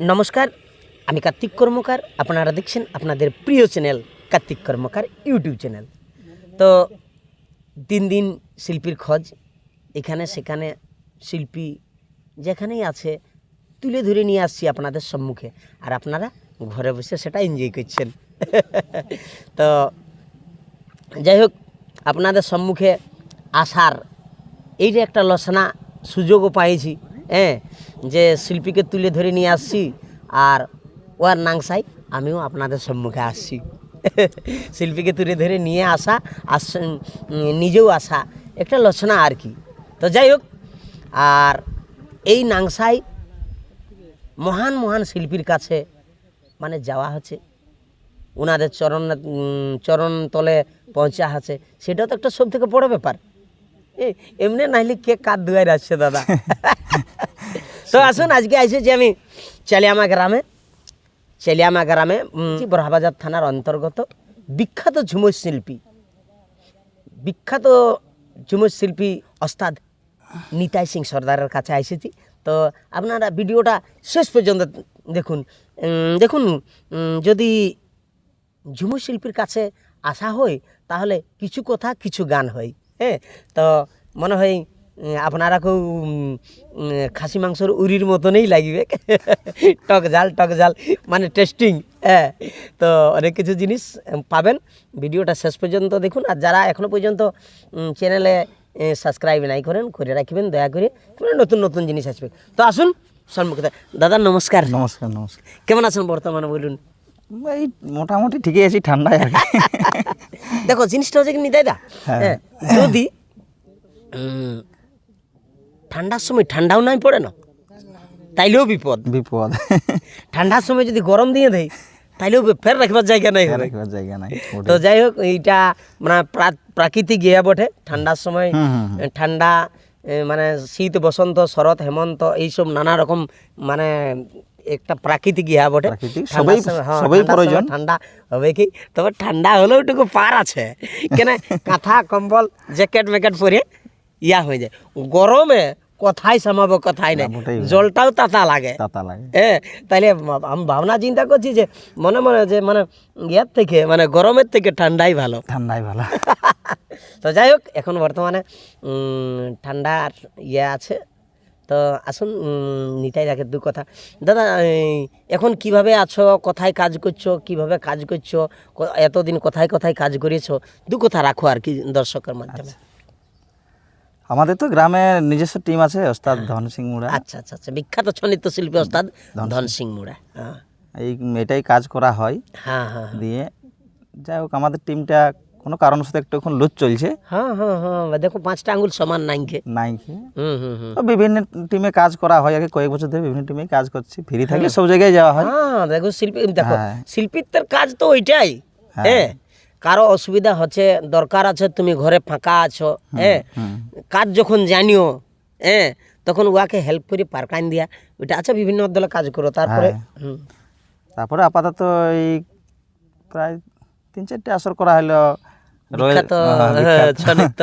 নমস্কার, আমি কার্তিক কর্মকার। আপনারা দেখছেন আপনাদের প্রিয় চ্যানেল কার্তিক কর্মকার ইউটিউব চ্যানেল। তো দিন দিন শিল্পীর খোঁজ, এখানে সেখানে শিল্পী যেখানেই আছে তুলে ধরে নিয়ে আসছি আপনাদের সম্মুখে, আর আপনারা ঘরে বসে সেটা এনজয় করছেন। তো যাই হোক, আপনাদের সম্মুখে আসার এই যে একটা লসনা সুযোগও পাইছি, যে শিল্পীকে তুলে ধরে নিয়ে আসছি, আর ওর নাংসাই আমিও আপনাদের সম্মুখে আসছি। শিল্পীকে তুলে ধরে নিয়ে আসা আর নিজেও আসা একটা লসনা আর কি। তো যাই হোক, আর এই নাংসাই মহান মহান শিল্পীর কাছে মানে যাওয়া হচ্ছে, ওনাদের চরণ তলে পৌঁছা আছে, সেটাও তো একটা সব থেকে বড় ব্যাপার। এমনি নাইলে কে কার দুয়ার আসছে দাদা। তো আসুন, আজকে এসেছি আমি চালিয়ামা গ্রামে বড়হাবাজার থানার অন্তর্গত বিখ্যাত ঝুমুর শিল্পী ওস্তাদ নিতাই সিং সর্দারের কাছে এসেছি। তো আপনারা ভিডিওটা শেষ পর্যন্ত দেখুন। যদি ঝুমুর শিল্পীর কাছে আসা হয় তাহলে কিছু কথা কিছু গান হয়। তো মনে হয় আপনারাকেও খাসি মাংসর উরির মতনই লাগবে, টক ঝাল মানে টেস্টিং। তো অনেক কিছু জিনিস পাবেন, ভিডিওটা শেষ পর্যন্ত দেখুন। আর যারা এখনও পর্যন্ত চ্যানেলে সাবস্ক্রাইব নাই করে রাখবেন দয়া করে, নতুন নতুন জিনিস আসবে। তো আসুন সম্মুখে। দাদা নমস্কার। নমস্কার। কেমন আছেন বর্তমানে বলুন? এই মোটামুটি ঠিকই আছি, ঠান্ডায় আর কি। দেখো জিনিসটা হচ্ছে কি নিতাই দা, যদি ঠান্ডার সময় ঠান্ডাও নাই পড়ে না তাইলেও বিপদ। ঠান্ডার সময় যদি গরম দিয়ে দেয় তাইলেও ফের রাখবার জায়গা নাই। তো যাই হোক, এইটা মানে প্রাকৃতিক ইয়া বটে। ঠান্ডার সময় ঠান্ডা মানে শীত, বসন্ত, শরৎ, হেমন্ত, এইসব নানা রকম মানে একটা প্রাকৃতিক ইয়া বটে। সবাই প্রয়োজন ঠান্ডা হবে কি, তবে ঠান্ডা হলেও একটু পার আছে, কেন কাঁথা কম্বল জ্যাকেট ম্যাকেট পরে ইয়া হয়ে যায়। গরমে কথাই সামাবো, কথাই নাই, জলটাও তাতা লাগে। তাইলে আমি ভাবনা চিন্তা করছি যে মনে যে মানে ইয়ার থেকে মানে গরমের থেকে ঠান্ডাই ভালো। তো যাই হোক, এখন বর্তমানে ঠান্ডার ইয়ে আছে। তো আসুন নিতাই দেখে দু কথা। দাদা এখন কিভাবে আছো, কোথায় কাজ করছো, কিভাবে কাজ করছো, এতদিন কোথায় কাজ করেছো, দু কথা রাখো আর কি দর্শকের মাধ্যমে। আমাদের তো গ্রামে নিজস্ব টিম আছে, ওস্তাদ ধন সিং মুড়া। আচ্ছা, বিখ্যাত নৃত্য শিল্পী ওস্তাদ ধন সিং মুড়া। এটাই কাজ করা হয়। দিয়ে যাই হোক, আমাদের টিমটা কোনো কারণবশত একটু এখন লুজ চলছে। দেখো 5টা আঙ্গুল সমান নাই খে। বিভিন্ন টিমে কাজ করা হয়, আগে কয়েক বছর ধরে বিভিন্ন টিমে কাজ করছি। ফ্রি থাকলে সব জায়গায় যাওয়া হয়। দেখো শিল্পীর কাজ তো ওইটাই। কারো অসুবিধা হচ্ছে, দরকার আছে, তুমি ঘরে ফাঁকা আছো, কাজ যখন জানিও তখন ওয়াকে হেল্প করে পারকান দিয়া, ওইটা আছে বিভিন্ন দলে কাজ করো। তারপরে আপাতত এই প্রায় 3-4টে আসর করা হলো বিখ্যাত নৃত্য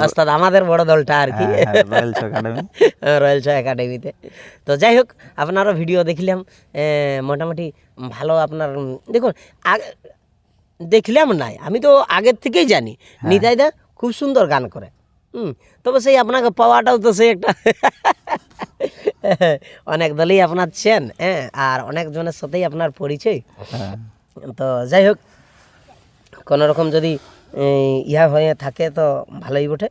ওস্তাদ আমাদের বড় দলটা আর কি, রয়্যাল ছ একাডেমিতে। তো যাই হোক, আপনারও ভিডিও দেখলাম, মোটামুটি ভালো। আপনার দেখুন, দেখলাম নাই, আমি তো আগের থেকেই জানি নিতাইদা খুব সুন্দর গান করে। তবে সেই আপনাকে পাওয়াটাও তো সেই একটা অনেক দলেই আপনার চেন, আর অনেকজনের সাথেই আপনার পরিচয়। তো যাই হোক, কোনোরকম যদি ইহা হয়ে থাকে তো ভালোই বটে।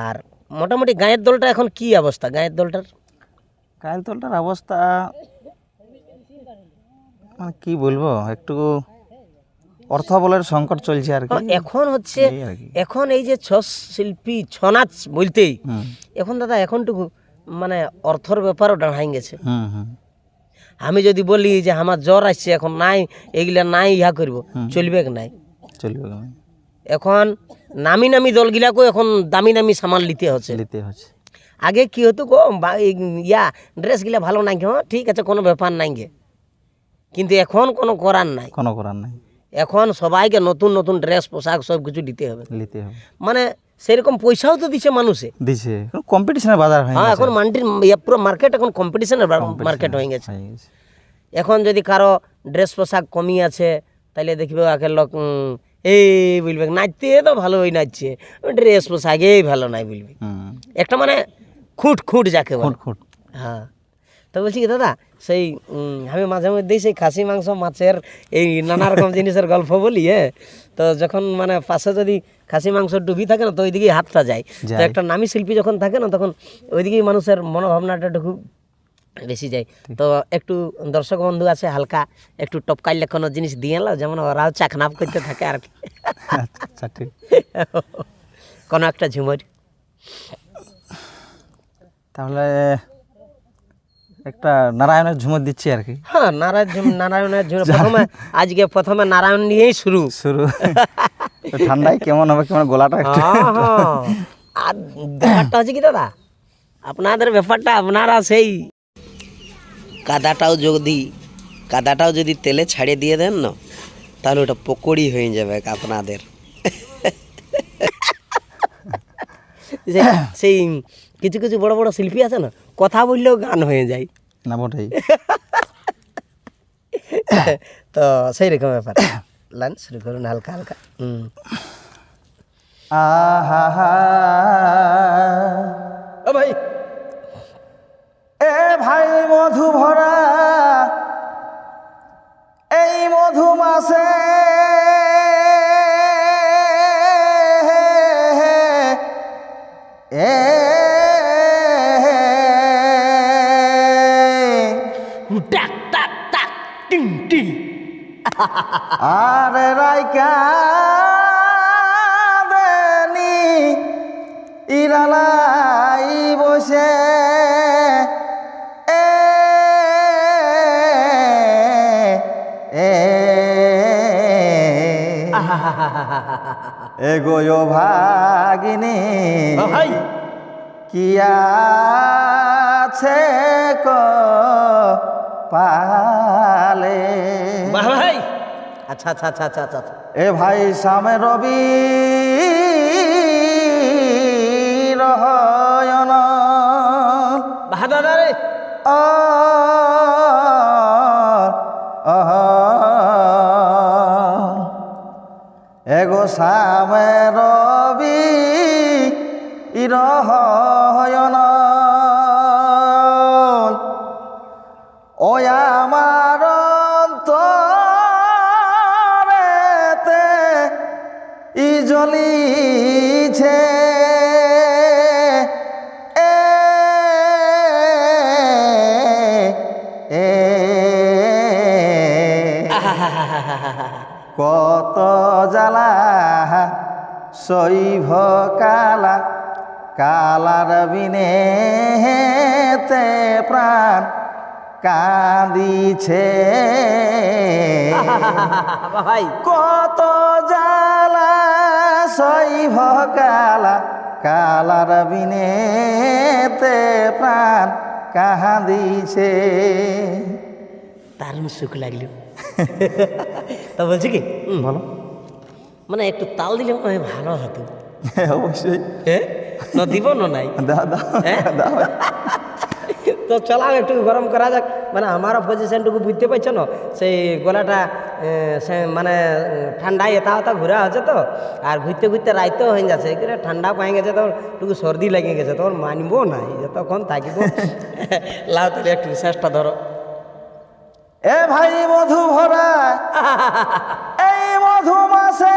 আর মোটামুটি গায়ের দলটা এখন কি অবস্থা? গায়ের দলটার অবস্থা মানে কি বলবো, একটু অর্থ বলের সংকট চলছে আর কি। এখন হচ্ছে এখন এই যে শিল্পী ছনাচ বলতেই এখন দাদা এখনটুকু মানে অর্থর ব্যাপারও দাঁড়াই গেছে। আমি যদি বলি যে আমার জ্বর আসছে, এখন নাই এগুলা নাই ইহা করব, চলবে নাই। এখন নামি দলগুলাকেও এখন দামি সামান নিতে হচ্ছে। আগে কি হতো গো, ড্রেস গুলা ভালো নাই, ঠিক আছে কোনো ব্যাপার নাই গে, কিন্তু এখন কোনো করার নাই। এখন সবাইকে নতুন ড্রেস পোশাক সব কিছু দিতে হবে। মানে সেরকম পয়সাও তো দিচ্ছে মানুষে। দিছে কম্পিটিশনের বাজার হয়ে হ্যাঁ, গেছে। এখন মান্ডির পুরো মার্কেট এখন কম্পিটিশনের মার্কেট হয়ে গেছে। হয়ে গেছে। এখন যদি কারো ড্রেস পোশাক কমি আছে তাহলে দেখবে আগের লোক এই বলবে নাচতে তো ভালোই নাচছে, ড্রেস পোশাকেই ভালো নাই বলবে। হুম, একটা মানে খুঁট খুঁট যাকে বলে। খুঁট খুঁট। হ্যাঁ, তো বলছি কি দাদা, সেই আমি মাঝে মধ্যেই সেই খাসি মাংস মাছের এই নানা রকম জিনিসের গল্প বলি। হ্যাঁ, তো যখন মানে পাশে যদি খাসি মাংস ডুবি থাকে না তো ওইদিকেই হাতটা যায়। তো একটা নামী শিল্পী যখন থাকে না তখন ওইদিকেই মানুষের মনোভাবনাটা একটু বেশি যায়। তো একটু দর্শক বন্ধু আছে হালকা একটু টপকাইলে কোনো জিনিস দিয়ে এলো, যেমন ওরাও চাকনাপ করতে থাকে আর কি। আচ্ছা ঠিক। কোনো একটা ঝুমুর। তাহলে একটা নারায়ণের ঝুমুর দিচ্ছি আর কি। হ্যাঁ, নারায়ণের ঝুমুর প্রথমে নারায়ণ নিয়েই শুরু। তো ঠান্ডায় কেমন হবে, কেমন গলাটা একটু। হ্যাঁ, আর ব্যাপারটা হচ্ছে কি দাদা, আপনাদের ব্যাপারটা আপনারা সেই কাদাটাও যদি তেলে ছাড়িয়ে দিয়ে দেন না তাহলে ওটা পকোড়ি হয়ে যাবে আপনাদের। সেই কিছু কিছু বড় বড় শিল্পী আছে না, কথা বললেও গান হয়ে যায় না বটেই। তো সেই রকম ব্যাপার। লাইন শুরু করুন হালকা হালকা। আহা ও ভাই, এ ভাই মধু ভরা এই মধু মাসে এ টাক টাক টাক টিং টিং। আর রাইকা দেনি ইরালাই বসে এ এ এগোয় ভাগিনী ও ভাই, কি আছে পালে। বাহ ভাই, আচ্ছা আচ্ছা আচ্ছা আচ্ছা আচ্ছা। এ ভাই সামে রবি রহয়ন বাহ দাদা রে, এগো সামে রবি রহয়ন ও আমার অন্তরেতে ই জ্বলিছে কত জ্বালা শৈভ কালা কালার বিনে তে প্রাণ কাঁদিছে ভাই কত জ্বালা শৈভ কালা কালার বিনে তে প্রাণ কাঁদিছে। দারুণ সুখ লাগলো। তা বলছি কি, বলো। মানে একটু তাল দিলে মনে হয় ভালো হতো। অবশ্যই। হ্যাঁ, না দিব না নাই। দাও দাও হ্যাঁ? দাও। তো চলাও একটু গরম করা যাক, মানে আমারও পজিশনটুকু বুঝতে পারছো না, সেই গলাটা সে মানে ঠান্ডায় এতা ওতা ঘুরা আছে তো, আর ঘুরতে ঘুরতে রাইতেও হয়ে যাচ্ছে, ঠান্ডা পাই গেছে, তোর একটু সর্দি লেগে গেছে, তোর মানবো না যতক্ষণ থাকিব। লাও তাহলে একটু চেষ্টা ধরো। এ ভাই মধু ভরা এই মধু মাসে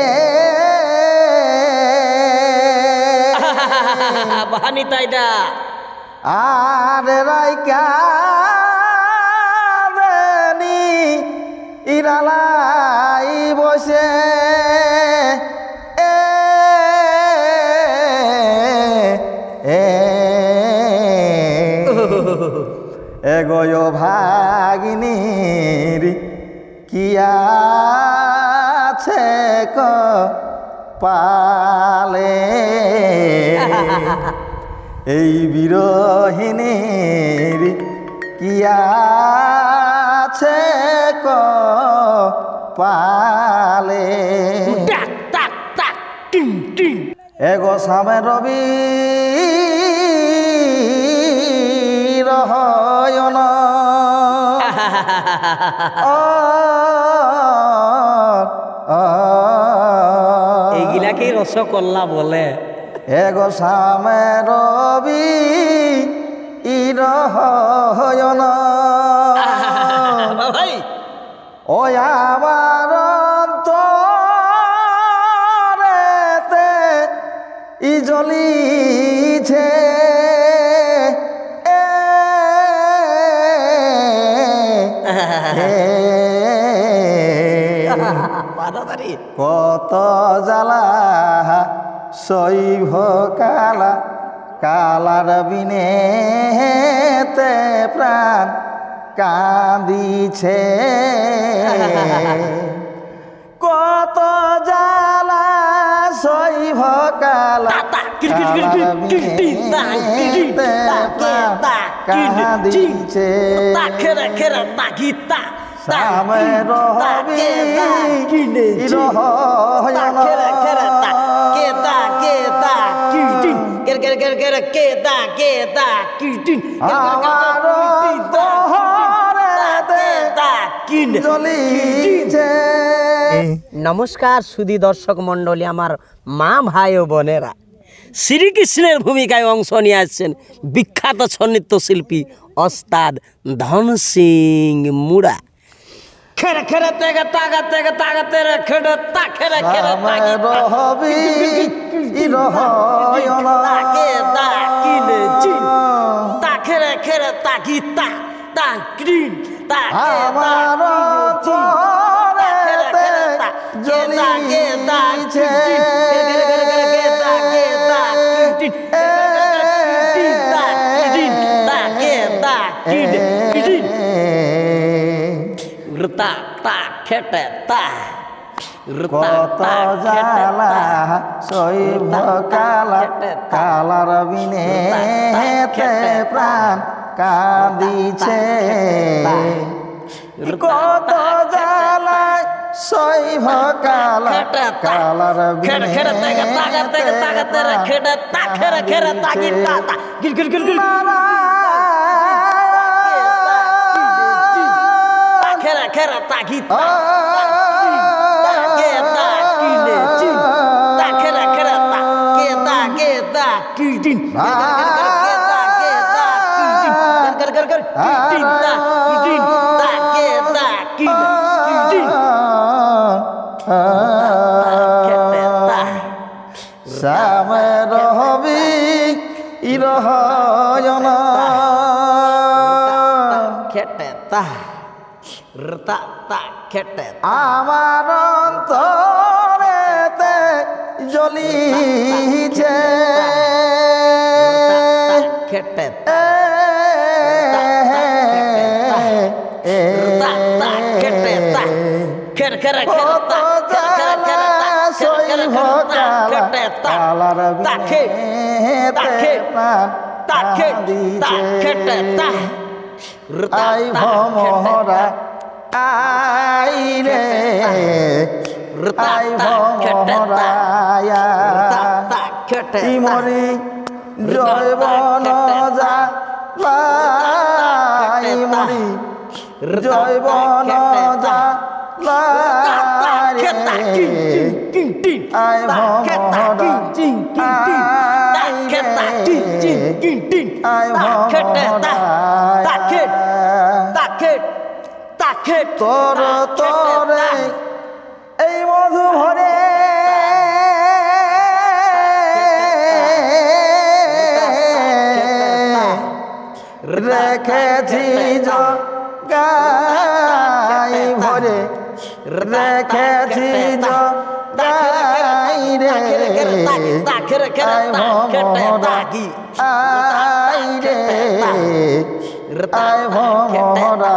এ বাহানি তাইদা আর রাইকা দেনি ইরালাই বসে এগোয় ভাগিনীর কি আছে পালে। এই বিরহিনীর কি আছে পালে টাক টাক টাক টিং টিং এগো সামে রবি রহয়ন এইগুলাকেই রসগোল্লা বলে। এগো সামে রবি রহয়ন ভাই ও আমার অন্তরেতে জ্বলিছে বাদাদারি কত জ্বালা শৈভ কালা কালার বিনে তে প্রাণ কাঁদিছে কত জ্বালা শৈভ কালা কালার বিনে তে প্রাণ কাঁদিছে সামে রবি রহয়ন আমার অন্তরেতে জ্বলিছে। নমস্কার সুধী দর্শক মণ্ডলী, আমার মা ভাই ও বোনেরা, শ্রীকৃষ্ণের ভূমিকায় অংশ নিয়ে আসছেন বিখ্যাত সন্নিত্য শিল্পী ওস্তাদ ধন সিং মুড়া। খেরে খেরে তেগে তাগা তেগে তাগা তেরে খেড়ে তা খেরে খেরে সামে রবি রহয়ন তাকে তা কিনে চিন তা খেরে খেরে তা গীতা তা গ্রিন তা আমার অন্তরেতে জ্বলিছে কত জ্বালা শৈব কালা কালার বিনে তে প্রাণ কাঁদিছে কত জ্বালা শৈব কালা কালার বিনে সামে রবি রহয়ন আমার অন্তরেতে জ্বলিছে কত জ্বালা শৈব কালা কালার বিনে তে প্রাণ কাঁদিছে আই ভমরা আই রে আই ভমরা মরি জৈবন যা লাই মরি জৈবন যা লাই আই ভমরা আই ভমরা তোর তোরে এই মধু ভরে রেখেছি গাই ভরে রেখেছি গাই রে আই ভমরা আই রে আই ভমরা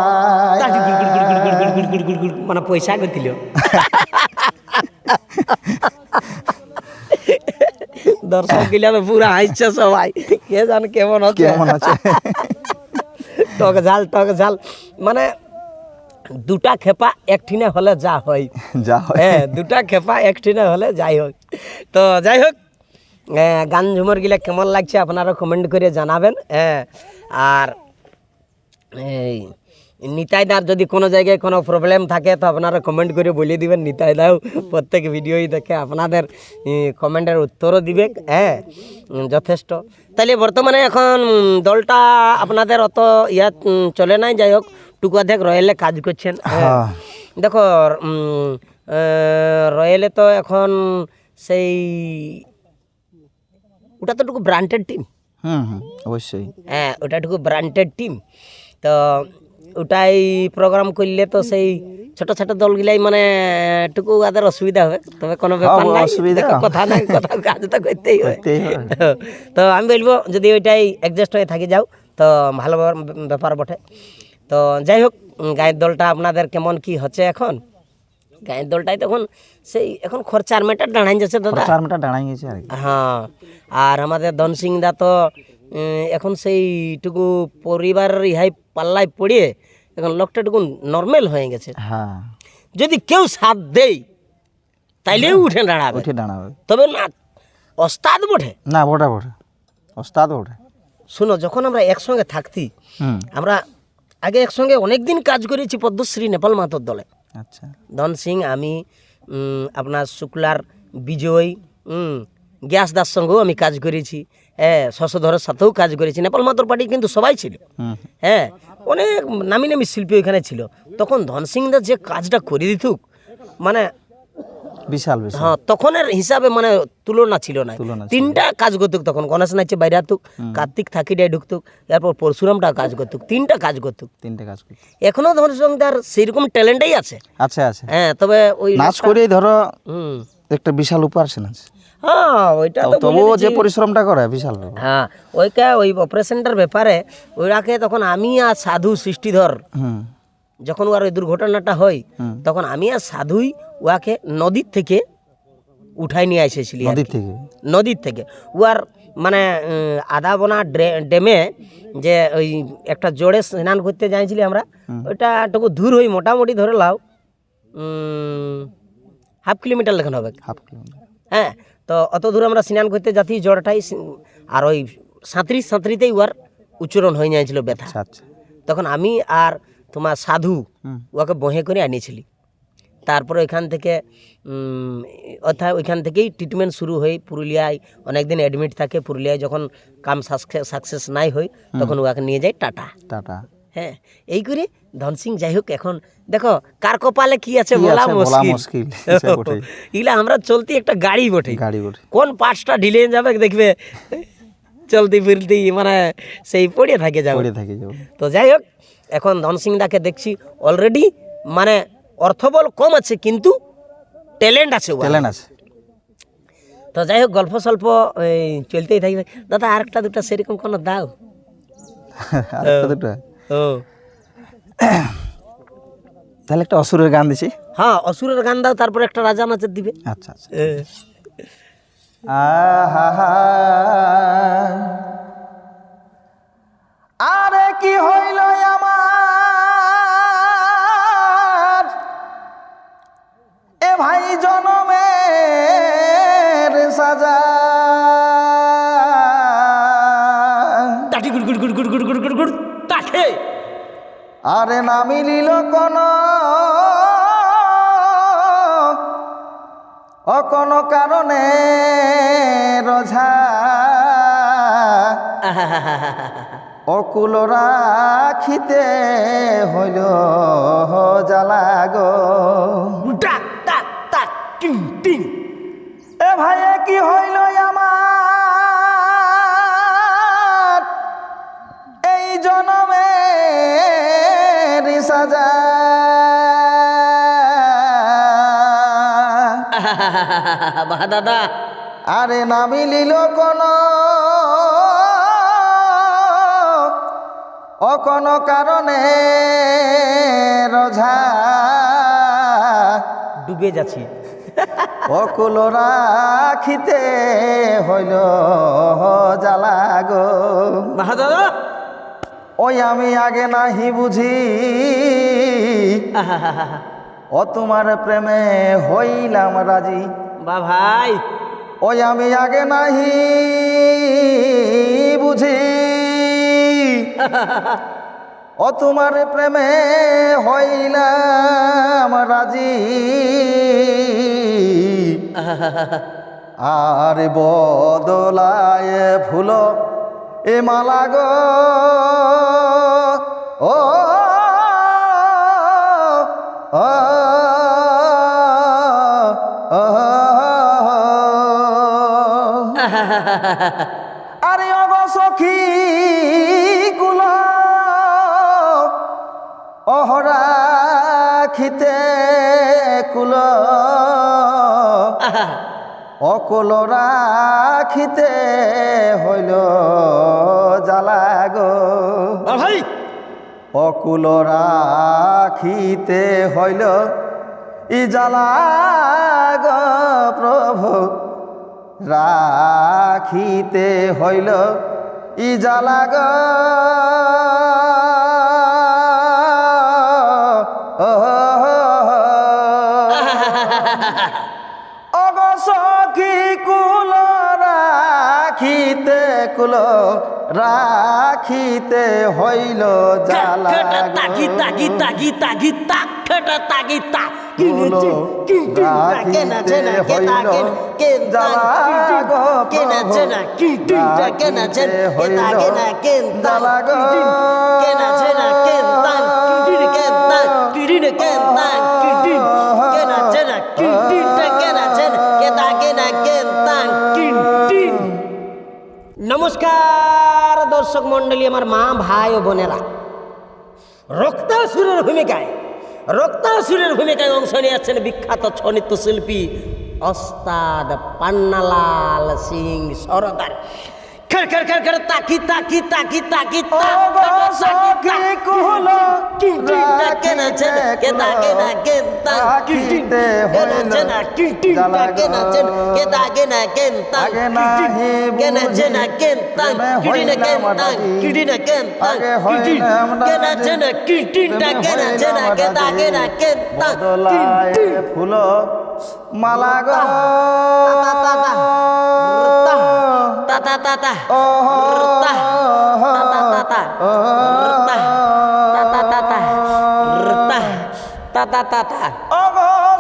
মানে পয়সা করছিল দর্শক গিলা তো পুরো হাসছে সবাই, কে জানে কেমন হচ্ছে। কেমন আছে টক ঝাল মানে দুটা খেপা একঠিনে হলে যা হয়, যা হয়। হ্যাঁ দুটা খেপা একঠিনে হলে যাই হোক। তো যাই হোক, গান ঝুমর গিলা কেমন লাগছে আপনারা কমেন্ট করে জানাবেন। হ্যাঁ, আর এই নিতাইদার যদি কোনো জায়গায় কোনো প্রবলেম থাকে তো আপনারা কমেন্ট করে বলে দিবেন। নিতাইদাও প্রত্যেক ভিডিওই দেখে আপনাদের কমেন্টের উত্তরও দিবে। হ্যাঁ, যথেষ্ট। তাহলে বর্তমানে এখন দলটা আপনাদের অত চলে নাই, যাই হোক টুকাধেক রয়েলে কাজ করছেন। হ্যাঁ, দেখো রয়েলে তো এখন সেই ওটা তো টুকু ব্র্যান্ডেড টিম। অবশ্যই। হ্যাঁ, ওটাটুকু ব্র্যান্ডেড টিম। তো ওটাই প্রোগ্রাম করলে তো সেই ছোট ছোট দলগুলাই মানে টুকু ওদের অসুবিধা হবে, তবে কোনো ব্যাপার নাই, দেখো, কথা নাই কথা কাজ তো করতেই হয়। তো আমি বলবো যদি ওইটাই অ্যাডজাস্ট হয়ে থাকি যাও তো ভালো ব্যাপার বটে। তো যাই হোক, গায়ের দলটা আপনাদের কেমন কি হচ্ছে এখন? গায়ের দলটাই তখন সেই এখন খরচার মেটার দাঁড়াই যাচ্ছে দাদা, 4 মিটার দাঁড়াই গেছে আর কি। হ্যাঁ, আর আমাদের ধন সিং দা তো এখন সেইটুকু পরিবারের ইহাই পাল্লায় পড়িয়ে এখন লোকটাটুকু নর্মাল হয়ে গেছে। হ্যাঁ, যদি কেউ সাথ দেয় তাইলেও উঠে দাঁড়াবে, তবে না ওস্তাদ বটে না, বটে ওস্তাদ বটে। শুনো, যখন আমরা একসঙ্গে থাকতি, আমরা আগে একসঙ্গে অনেক দিন কাজ করেছি পদ্মশ্রী নেপাল মাহাতোর দলে। আচ্ছা, ধন সিং, আমি, আপনার শুক্লার বিজয়, গ্যাস দাস সঙ্গেও আমি কাজ করেছি। হ্যাঁ, শশধরের সাথেও কাজ করেছি। নেপাল মাহাতোর পার্টি কিন্তু সবাই ছিল। হ্যাঁ, অনেক নামি নামি শিল্পী ওইখানে ছিল। তখন ধন সিং দা যে কাজটা করে দিত মানে বিশাল। হ্যাঁ, তখনের হিসাবে মানে তুলনা ছিল না। 3টা কাজ করতুক তখন, গণেশ নাচে বাইরে আসতুক, কার্তিক থাকিটাই ঢুকতুক, এরপর পরশুরামটা কাজ করতুক, 3টা কাজ করতুক। এখনো ধন সিং দার সেরকম ট্যালেন্টই আছে। হ্যাঁ, তবে ওই নাচ করেই ধরো একটা বিশাল উপার্জন আছে। হ্যাঁ, ওইটা তো তবুও যে পরিশ্রমটা করে বিশাল। হ্যাঁ, ওই অপারেশনটার ব্যাপারে ওইটাকে তখন আমি আর সাধু সৃষ্টিধর যখন ওর ওই দুর্ঘটনাটা হয়, তখন আমি আর সাধুই ওয়াকে নদীর থেকে উঠাই নিয়ে এসেছিলি। নদীর থেকে ওয়ার মানে আদাবনা ড্যামে যে ওই একটা জোরে স্নান করতে যাইছিলি আমরা, ওইটা একটু দূর হই, মোটামুটি ধরে লাও 1/2 কিলোমিটার লেখানো হবে। হ্যাঁ, তো অত দূর আমরা স্নান করতে যাচ্ছি জড়টাই, আর ওই সাঁতরিতেই ওয়ার উচ্চারণ হয়ে যাইছিল ব্যথা। তখন আমি আর তোমার সাধু ওকে বহে করে আনিয়েছিলি। তারপরে ওইখান থেকে অর্থাৎ ওইখান থেকেই ট্রিটমেন্ট শুরু হয়ে পুরুলিয়ায় অনেকদিন অ্যাডমিট থাকে। পুরুলিয়ায় যখন কাম সাকসেস নাই হয় তখন ওকে নিয়ে যায় টাটা। হ্যাঁ, এই করে ধন সিং যাই হোক, এখন দেখো কার কপালে কি আছে বলা মুশকিল। এগুলা আমরা চলতি একটা গাড়ি বটে, কোন পার্টসটা ঢিলে যাবে দেখবে চলতি ফিরতি মানে সেই পড়ে থাকে যাবে। তো যাই হোক, এখন ধন সিং দাকে দেখছি অলরেডি মানে অর্থবল কম আছে কিন্তু ট্যালেন্ট আছে। তো যাই হোক, গল্প স্বল্প চলতেই থাকবে। দাদা আর একটা দুটা সেরকম কোনো দাও। তাহলে একটা অসুরের গান দিছি। হ্যাঁ, অসুরের গান দাও, তারপর একটা রাজা নাচের দিবে। আচ্ছা, আরে কি হইল আমার এ ভাই জনমের সাজা, আরে না মিলিল কোন কারণে রোঝা, অকুল রাখিতে হইল জ্বালা গো। এ ভাই কি হইল আমার এই জনমের সাজা, দাদা আরে না মিলিল কোন কারণে রোঝা, ডুবে যাচ্ছি, অকুল রাখিতে হইল জ্বালা গো। দাদা ওই আমি আগে নাহি বুঝি ও তোমার প্রেমে হইলাম রাজি। বা ভাই ওই আমি আগে নাহি বুঝি, ও তোমার প্রেমে হইলাম রাজি। আর বদলায় ফুল এ মালা গো, ও আরে অগ সখী কুল অহরাখিতে কুল, অকুল রাখিতে হইল জ্বালা গো ভাই। অকুল রাখিতে হইল ই জ্বালা গো প্রভু, রাখিতে হইল ই জ্বালা গো। অগ সখী কুল রাখিতে কুল রাখিতে হইল জ্বালা গীতা গীতা গীতা গীতা খেটা গীতা নমস্কার দর্শক মন্ডলী, আমার মা ভাই ও বোনেরা, রক্তাসুরের ভূমিকায় অংশ নিয়ে আছেন বিখ্যাত ছৌ নৃত্য শিল্পী ওস্তাদ পান্নালাল সিং সরদার। তাকি তাকি তাকি তাকি ফুল মালা গো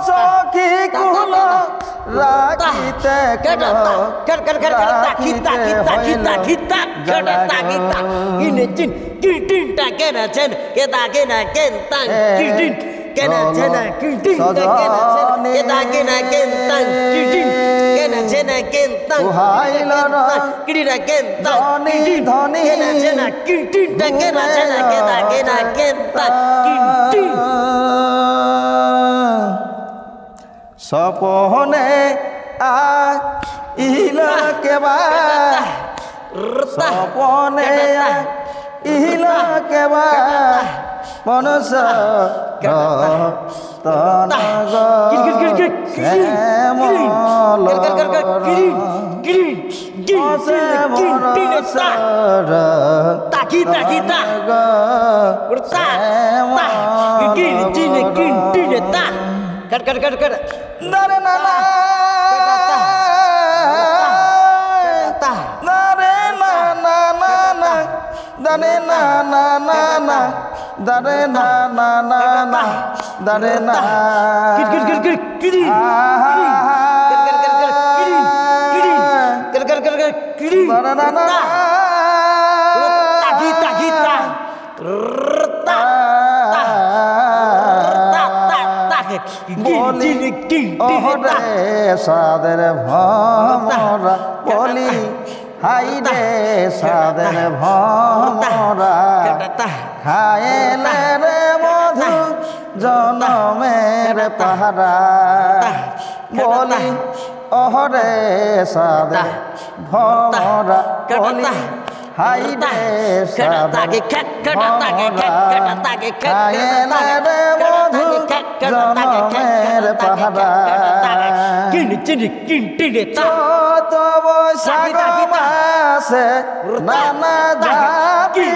সখী কুল রাখিতে সপনে আইল কেবা, সপনে আইল কেবা মনুষ্য দারে না না না না দারে না না না না দারে না বলি ওহরে সাদের ভমরা, বলি হাই রে সাদের ভমরা, খায়েলে রে মধু জনমের পাহারা। বলি ওহরে সাদের ভমরা, বলি হাই রে সাদের ভমরা, খায়েলে রে মধু জনমের পাহারা। চৈত বৈশাখ মাসে নানা জাতি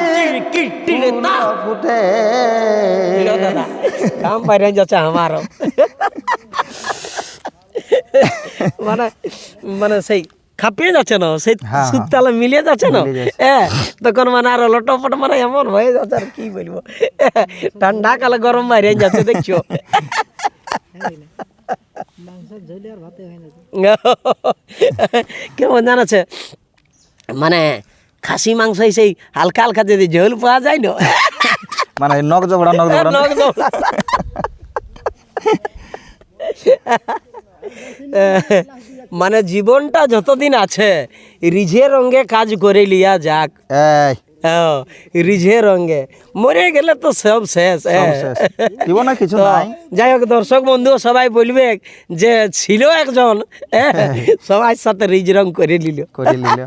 দিলে তা ফুটে লো দাদা কাম বাইরে যাচ্ছে আমারও মানে মানে সেই খাপিয়ে যাচ্ছে না সেই হ্যাঁ, সুরতালে মিলিয়ে যাচ্ছে না মিলিয়ে যাচ্ছে। হ্যাঁ তখন মানে আর লটপট মানে এমন হয়ে যাচ্ছে আর কি বলবো ঠান্ডা কালে গরম বাইরে যাচ্ছে দেখছো কেমন জানাচ্ছে মানে খাসি মাংস সেই হালকা হালকা যদি ঝোল পাওয়া যায় না মানে নখ জবড়া নখ জোড়া। মানে জীবনটা যতদিন আছে রিঝে রঙে কাজ করে লিয়া যাক এই হ্যাঁ, রিঝে রঙে মরে গেলে তো সব শেষ সব শেষ। জীবনে কিছু তো নাই। যাই হোক দর্শক বন্ধু সবাই বলবে যে ছিল একজন সবাই সাথে রিজ রং করে নিল করে নিল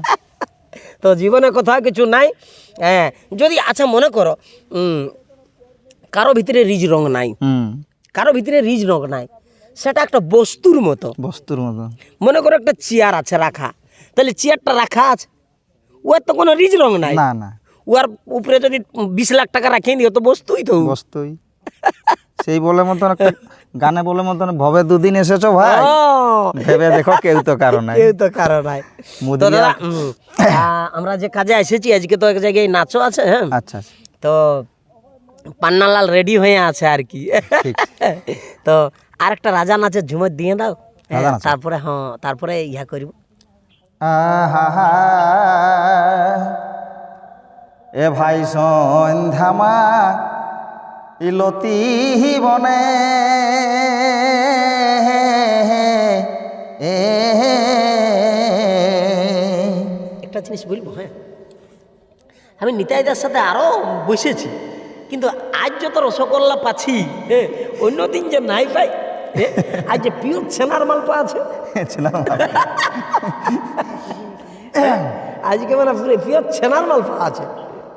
তো জীবনে কোথাও কিছু নাই হ্যাঁ যদি আচ্ছা মনে করো কারো ভিতরে রিজ রং নাই কারো ভিতরে রিজ রং নাই সেটা একটা বস্তুর মতো বস্তুর মতো মনে করো একটা চেয়ার আছে রাখা তাহলে চেয়ারটা রাখা আছে ওর তো কোনো রিজ রং নাই না না ওর উপরে যদি 20 লাখ টাকা রাখিয়ে দিও তো বস্তুই তো বস্তুই সেই বলে মতন একটা গানে বলে মতন ভবে দুদিন এসেছো ভাই ও, ভেবে দেখো কেউ তো কারণ নাই কেউ তো কারো নাই মুদিয়া- তো দাদা আমরা যে কাজে এসেছি আজকে তো এক জায়গায় নাচও আছে হ্যাঁ আচ্ছা আচ্ছা তো পান্নালাল রেডি হয়ে আছে আর কি ঠিক। তো আরেকটা রাজা নাচের ঝুমর দিয়ে দাও রাজা নাচের? তারপরে হ্যাঁ তারপরে ইহা করব আহা এ ভাই সন্ধ্যামা ইলতি বনে একটা জিনিস বলবো হ্যাঁ আমি নিতাইদার সাথে আরও বসেছি কিন্তু আজ যত রসগোল্লা পাচ্ছি হ্যাঁ অন্যদিন যে নাই পাই হ্যাঁ, আজ যে পিওর ছানার মালপা আছে ছিলাম আজকে মানে পুরো পিওর ছানার মালপা আছে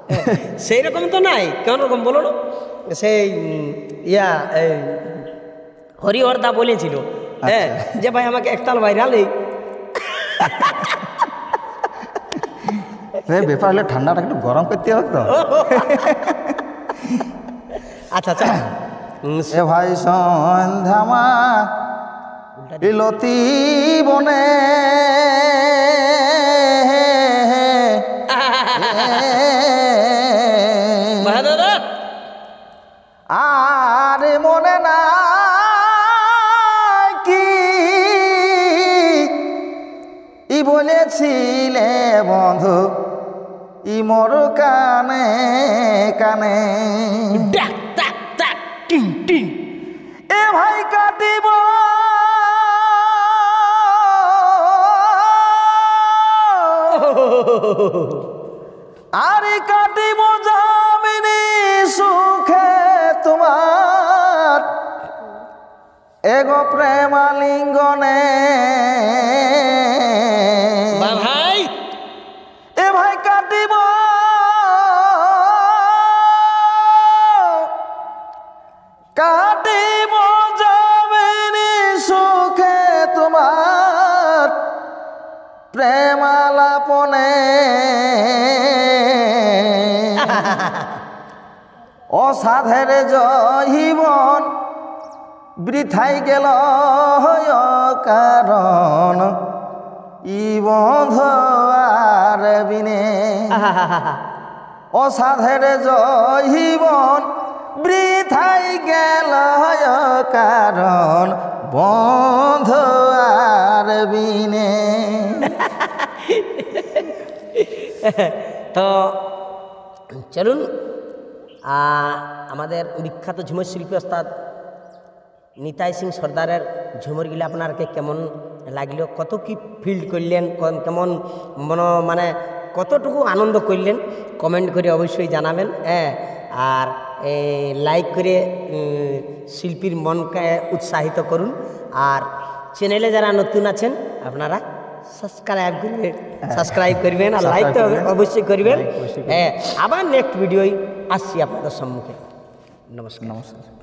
হ্যাঁ, সেই রকম তো নাই কেমন রকম বলো না সেই ইয়া এই হরিহরদা বলেছিল হ্যাঁ যে ভাই আমাকে একতাল বাইরে আলেই ব্যাপার হলে ঠান্ডাটা একটু গরম করতে হবে তো আচ্ছা আচ্ছা এ ভাই সন্ধ্যামা ইলতি বনে দাদা আর মনে না কি ই বলেছিলে বন্ধু ই মোর কানে কানে ডাক টাক টাক টিং টিং এ ভাই কাটিব আরে কাটিব জামিনী সুখে তোমার এগো প্রেমালিঙ্গনে ভাই এ ভাই কাটিব কাটিব জামিনী সুখে তোমার প্রেমালাপনে অসাধের জীবন বৃথাই গেল কারণ ই বন্ধ আর বিনে অসাধের জীবন বৃথাই গেল কারণ বন্ধ আর বিনে তো চলুন আমাদের বিখ্যাত ঝুমুর শিল্পী ওস্তাদ নিতাই সিং সর্দারের ঝুমুরগুলি আপনারকে কেমন লাগলো কত কি ফিল করলেন কেমন মানে কতটুকু আনন্দ করলেন কমেন্ট করে অবশ্যই জানাবেন হ্যাঁ আর লাইক করে শিল্পীর মনকে উৎসাহিত করুন আর চ্যানেলে যারা নতুন আছেন আপনারা সাবস্ক্রাইব করবেন আর লাইক তো অবশ্যই করবেন হ্যাঁ আবার নেক্সট ভিডিওই আসছি আপনাদের সম্মুখে নমস্কার নমস্কার